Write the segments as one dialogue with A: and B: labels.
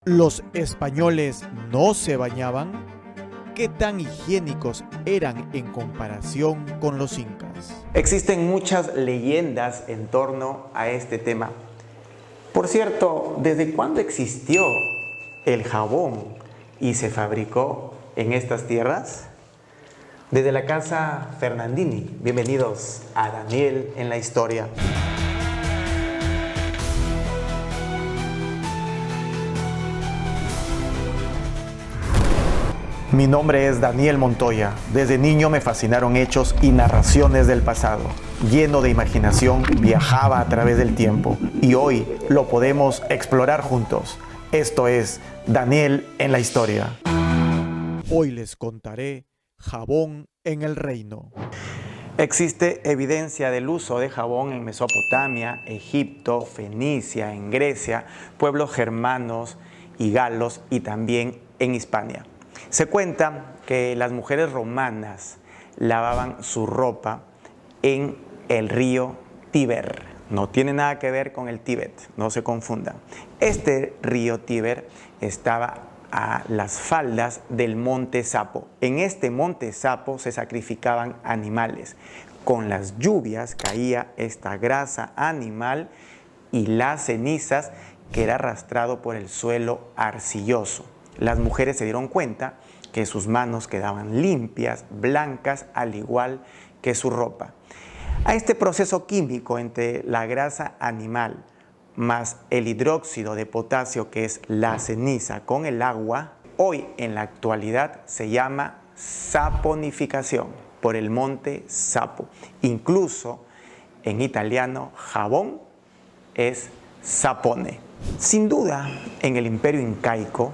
A: ¿Los españoles no se bañaban? ¿Qué tan higiénicos eran en comparación con los incas?
B: Existen muchas leyendas en torno a este tema. Por cierto, ¿desde cuándo existió el jabón y se fabricó en estas tierras? Desde la casa Fernandini. Bienvenidos a Daniel en la Historia. Mi nombre es Daniel Montoya. Desde niño me fascinaron hechos y narraciones del pasado. Lleno de imaginación, viajaba a través del tiempo y hoy lo podemos explorar juntos. Esto es Daniel en la Historia.
A: Hoy les contaré jabón en el reino.
B: Existe evidencia del uso de jabón en Mesopotamia, Egipto, Fenicia, en Grecia, pueblos germanos y galos y también en Hispania. Se cuenta que las mujeres romanas lavaban su ropa en el río Tíber. No tiene nada que ver con el Tíbet, no se confundan. Este río Tíber estaba a las faldas del monte Sapo. En este monte Sapo se sacrificaban animales. Con las lluvias caía esta grasa animal y las cenizas que era arrastrado por el suelo arcilloso. Las mujeres se dieron cuenta que sus manos quedaban limpias, blancas, al igual que su ropa. A este proceso químico entre la grasa animal más el hidróxido de potasio, que es la ceniza, con el agua, hoy en la actualidad se llama saponificación por el monte Sapo. Incluso en italiano, jabón es sapone. Sin duda, en el imperio incaico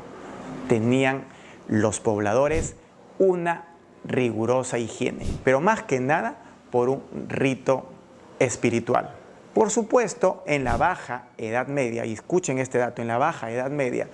B: tenían los pobladores una rigurosa higiene, pero más que nada por un rito espiritual. Por supuesto, en la Baja Edad Media, y escuchen este dato, en la Baja Edad Media,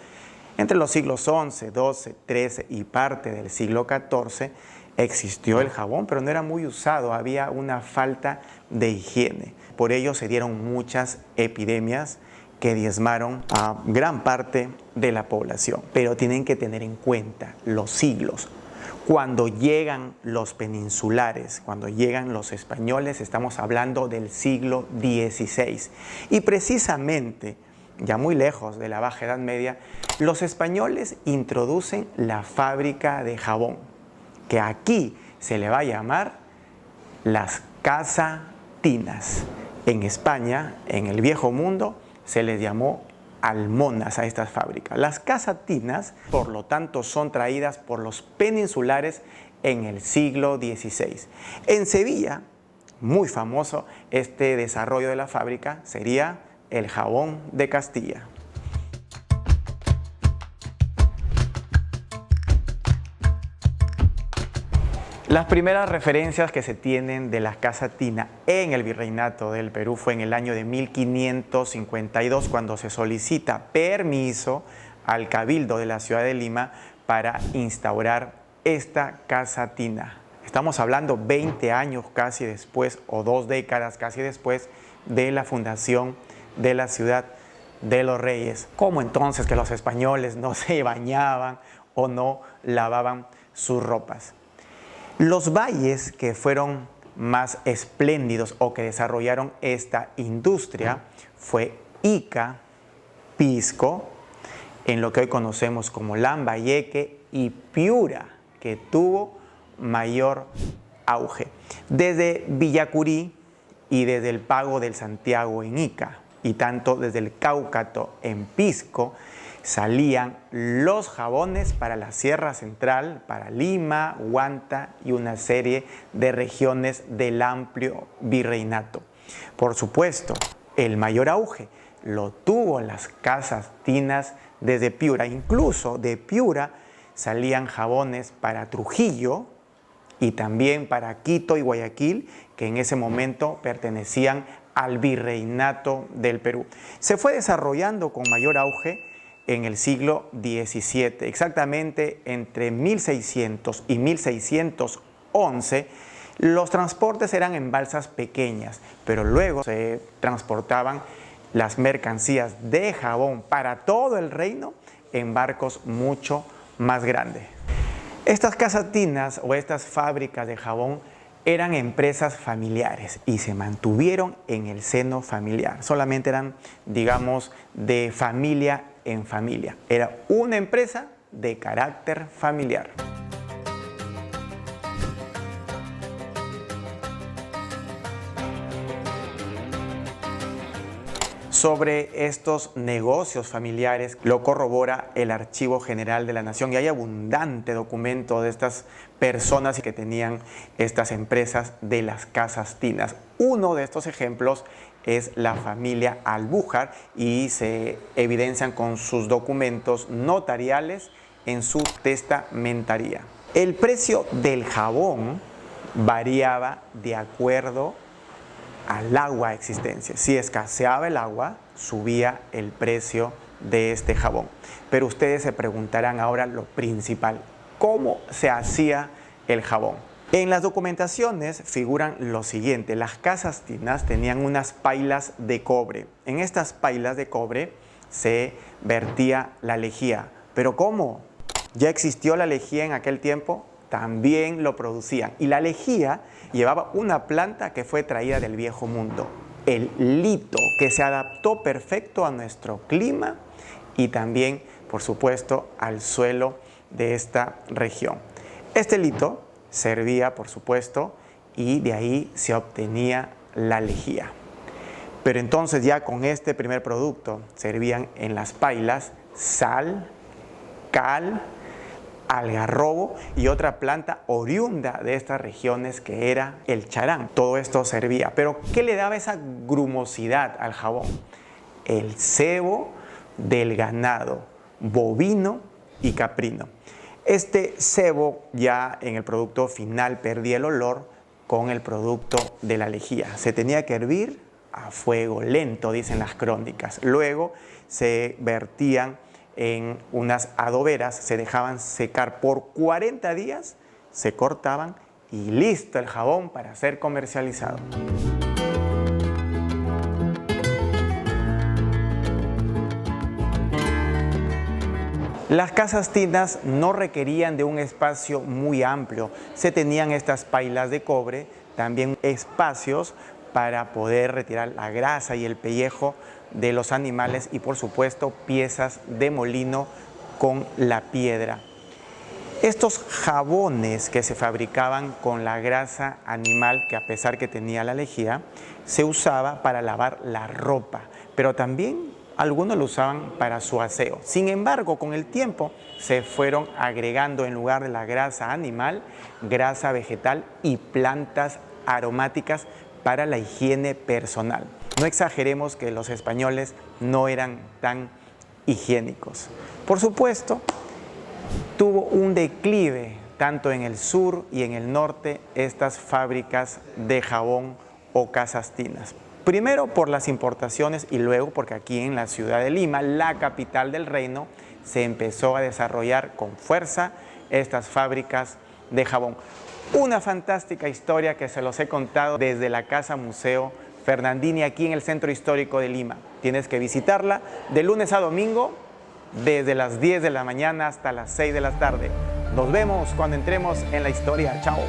B: entre los siglos XI, XII, XIII y parte del siglo XIV, existió el jabón, pero no era muy usado, había una falta de higiene. Por ello se dieron muchas epidemias que diezmaron a gran parte de la población. Pero tienen que tener en cuenta los siglos. Cuando llegan los peninsulares, cuando llegan los españoles, estamos hablando del siglo XVI. Y precisamente, ya muy lejos de la Baja Edad Media, los españoles introducen la fábrica de jabón, que aquí se le va a llamar las casatinas. En España, en el Viejo Mundo, se les llamó almonas a estas fábricas. Las casatinas, por lo tanto, son traídas por los peninsulares en el siglo XVI. En Sevilla, muy famoso este desarrollo de la fábrica, sería el jabón de Castilla. Las primeras referencias que se tienen de la casatina en el Virreinato del Perú fue en el año de 1552, cuando se solicita permiso al Cabildo de la ciudad de Lima para instaurar esta casatina. Estamos hablando 20 años casi después, o 2 décadas casi después de la fundación de la ciudad de los Reyes. ¿Cómo entonces que los españoles no se bañaban o no lavaban sus ropas? Los valles que fueron más espléndidos o que desarrollaron esta industria fue Ica, Pisco, en lo que hoy conocemos como Lambayeque, y Piura, que tuvo mayor auge. Desde Villacurí y desde el Pago del Santiago en Ica, y tanto desde el Cáucato en Pisco, salían los jabones para la Sierra Central, para Lima, Huanta y una serie de regiones del amplio virreinato. Por supuesto, el mayor auge lo tuvo las casatinas desde Piura. Incluso de Piura salían jabones para Trujillo y también para Quito y Guayaquil, que en ese momento pertenecían al virreinato del Perú. Se fue desarrollando con mayor auge en el siglo XVII, exactamente entre 1600 y 1611, los transportes eran en balsas pequeñas, pero luego se transportaban las mercancías de jabón para todo el reino en barcos mucho más grandes. Estas casas tinas o estas fábricas de jabón eran empresas familiares y se mantuvieron en el seno familiar. Solamente eran, digamos, de familia en familia. Era una empresa de carácter familiar. Sobre estos negocios familiares lo corrobora el Archivo General de la Nación y hay abundante documento de estas personas que tenían estas empresas de las casas tinas. Uno de estos ejemplos es la familia Albújar y se evidencian con sus documentos notariales en su testamentaría. El precio del jabón variaba de acuerdo al agua existencia. Si escaseaba el agua, subía el precio de este jabón. Pero ustedes se preguntarán ahora lo principal, ¿cómo se hacía el jabón? En las documentaciones figuran lo siguiente: las casas tinas tenían unas pailas de cobre. En estas pailas de cobre se vertía la lejía. ¿Pero cómo? ¿Ya existió la lejía en aquel tiempo? También lo producían. Y la lejía llevaba una planta que fue traída del viejo mundo, el lito, que se adaptó perfecto a nuestro clima y también, por supuesto, al suelo de esta región. Este lito servía, por supuesto, y de ahí se obtenía la lejía. Pero entonces ya con este primer producto servían en las pailas sal, cal, algarrobo y otra planta oriunda de estas regiones que era el charán. Todo esto servía. Pero ¿qué le daba esa grumosidad al jabón? El sebo del ganado bovino y caprino. Este sebo ya en el producto final perdía el olor con el producto de la lejía. Se tenía que hervir a fuego lento, dicen las crónicas. Luego se vertían en unas adoberas, se dejaban secar por 40 días, se cortaban y listo el jabón para ser comercializado. Las casas tinas no requerían de un espacio muy amplio. Se tenían estas pailas de cobre, también espacios para poder retirar la grasa y el pellejo de los animales y, por supuesto, piezas de molino con la piedra. Estos jabones que se fabricaban con la grasa animal, que a pesar que tenía la lejía, se usaba para lavar la ropa, pero también algunos lo usaban para su aseo. Sin embargo, con el tiempo se fueron agregando, en lugar de la grasa animal, grasa vegetal y plantas aromáticas para la higiene personal. No exageremos que los españoles no eran tan higiénicos. Por supuesto, tuvo un declive tanto en el sur y en el norte estas fábricas de jabón o casas tinas. Primero por las importaciones y luego porque aquí en la ciudad de Lima, la capital del reino, se empezó a desarrollar con fuerza estas fábricas de jabón. Una fantástica historia que se los he contado desde la Casa Museo Fernandini aquí en el Centro Histórico de Lima. Tienes que visitarla de lunes a domingo desde las 10 de la mañana hasta las 6 de la tarde. Nos vemos cuando entremos en la historia. Chao.